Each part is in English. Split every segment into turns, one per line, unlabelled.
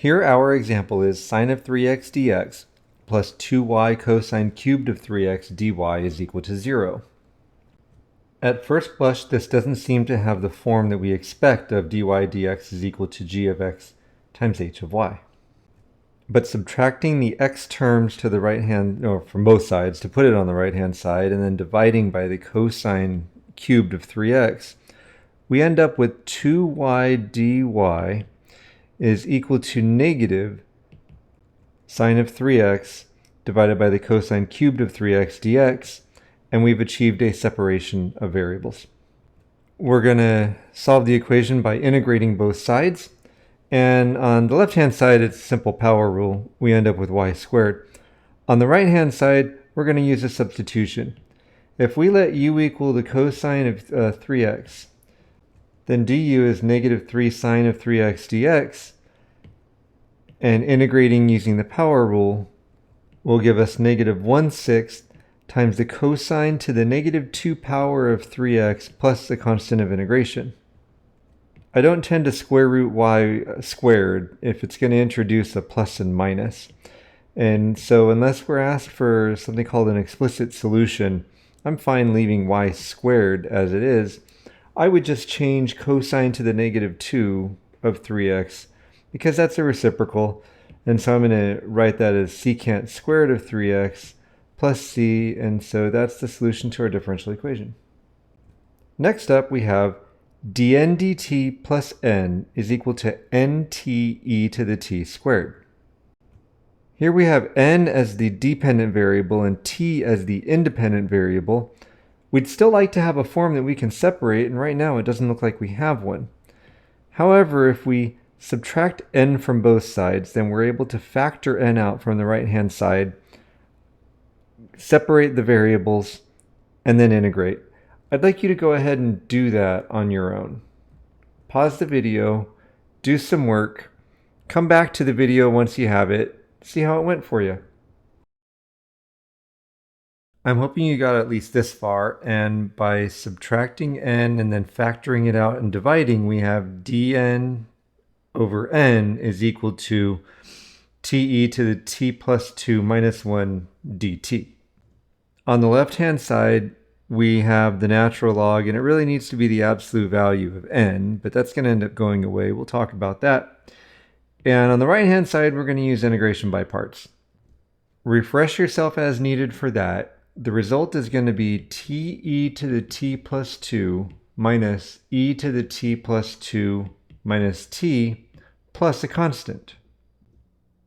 Here our example is sine of 3x dx plus 2y cosine cubed of 3x dy is equal to 0. At first blush, this doesn't seem to have the form that we expect of dy dx is equal to g of x times h of y. But subtracting the x terms to the right hand, or from both sides, to put it on the right hand side, and then dividing by the cosine cubed of 3x, we end up with 2y dy is equal to negative sine of 3x divided by the cosine cubed of 3x dx, and we've achieved a separation of variables. We're going to solve the equation by integrating both sides, and on the left-hand side, it's a simple power rule. We end up with y squared. On the right-hand side, we're going to use a substitution. If we let u equal the cosine of 3x, then du is negative 3 sine of 3x dx, and integrating using the power rule will give us negative 1/6 times the cosine to the negative 2 power of 3x plus the constant of integration. I don't tend to square root y squared if it's going to introduce a plus and minus. And so unless we're asked for something called an explicit solution, I'm fine leaving y squared as it is. I would just change cosine to the negative 2 of 3x because that's a reciprocal. And so I'm going to write that as secant squared of 3x plus c, and so that's the solution to our differential equation. Next up, we have dn dt plus n is equal to nt e to the t squared. Here we have n as the dependent variable and t as the independent variable. We'd still like to have a form that we can separate, and right now it doesn't look like we have one. However, if we subtract n from both sides, then we're able to factor n out from the right-hand side, separate the variables, and then integrate. I'd like you to go ahead and do that on your own. Pause the video, do some work, come back to the video once you have it, see how it went for you. I'm hoping you got at least this far, and by subtracting n and then factoring it out and dividing, we have dn over n is equal to te to the t plus 2 minus 1 dt. On the left-hand side, we have the natural log, and it really needs to be the absolute value of n, but that's going to end up going away. We'll talk about that. And on the right-hand side, we're going to use integration by parts. Refresh yourself as needed for that. The result is going to be te to the t plus 2 minus e to the t plus 2 minus t plus a constant.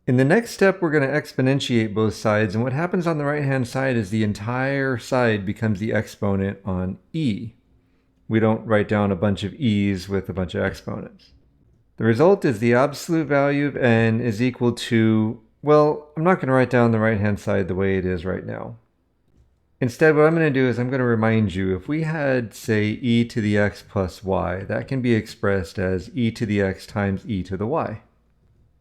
In the next step, we're going to exponentiate both sides, and what happens on the right-hand side is the entire side becomes the exponent on e. We don't write down a bunch of e's with a bunch of exponents. The result is the absolute value of n is equal to, well, I'm not going to write down the right-hand side the way it is right now. Instead, what I'm going to do is I'm going to remind you, if we had, say, e to the x plus y, that can be expressed as e to the x times e to the y.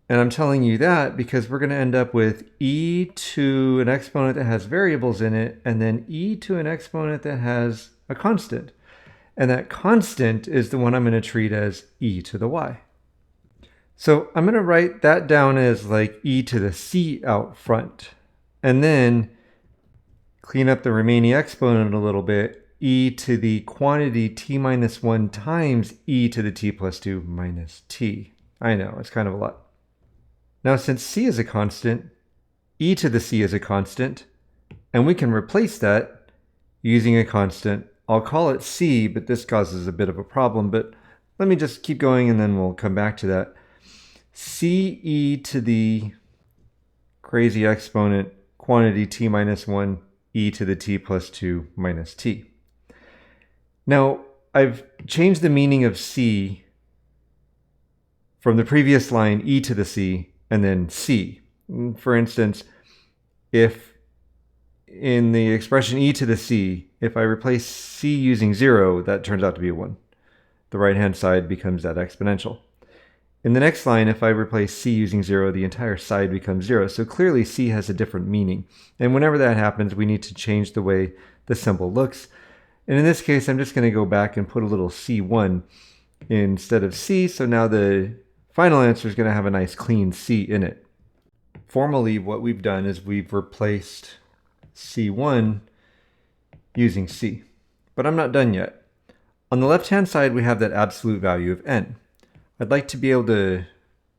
And I'm telling you that because we're going to end up with e to an exponent that has variables in it, and then e to an exponent that has a constant. And that constant is the one I'm going to treat as e to the y. So I'm going to write that down as like e to the c out front. And then clean up the remaining exponent a little bit, e to the quantity t minus 1 times e to the t plus 2 minus t. I know, it's kind of a lot. Now, since c is a constant, e to the c is a constant, and we can replace that using a constant. I'll call it c, but this causes a bit of a problem, but let me just keep going and then we'll come back to that. c e to the crazy exponent quantity t minus 1 e to the t plus 2 minus t. Now, I've changed the meaning of c from the previous line, e to the c, and then c. For instance, if in the expression e to the c, if I replace c using 0, that turns out to be a 1. The right-hand side becomes that exponential. In the next line, if I replace c using 0, the entire side becomes 0. So clearly c has a different meaning. And whenever that happens, we need to change the way the symbol looks. And in this case, I'm just going to go back and put a little c1 instead of c. So now the final answer is going to have a nice clean C in it. Formally, what we've done is we've replaced C1 using C. But I'm not done yet. On the left-hand side, we have that absolute value of n. I'd like to be able to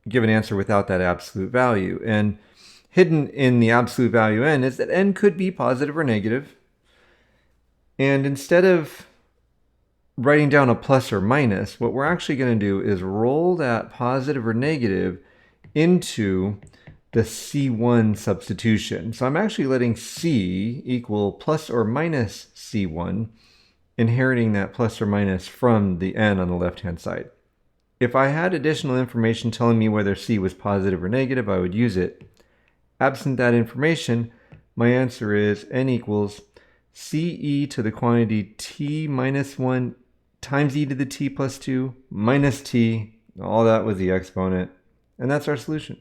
give an answer without that absolute value. And hidden in the absolute value n is that n could be positive or negative. And instead of writing down a plus or minus, what we're actually going to do is roll that positive or negative into the C1 substitution. So I'm actually letting C equal plus or minus C1, inheriting that plus or minus from the n on the left-hand side. If I had additional information telling me whether C was positive or negative, I would use it. Absent that information, my answer is n equals CE to the quantity t minus 1 times e to the t plus 2 minus t, all that was the exponent, and that's our solution.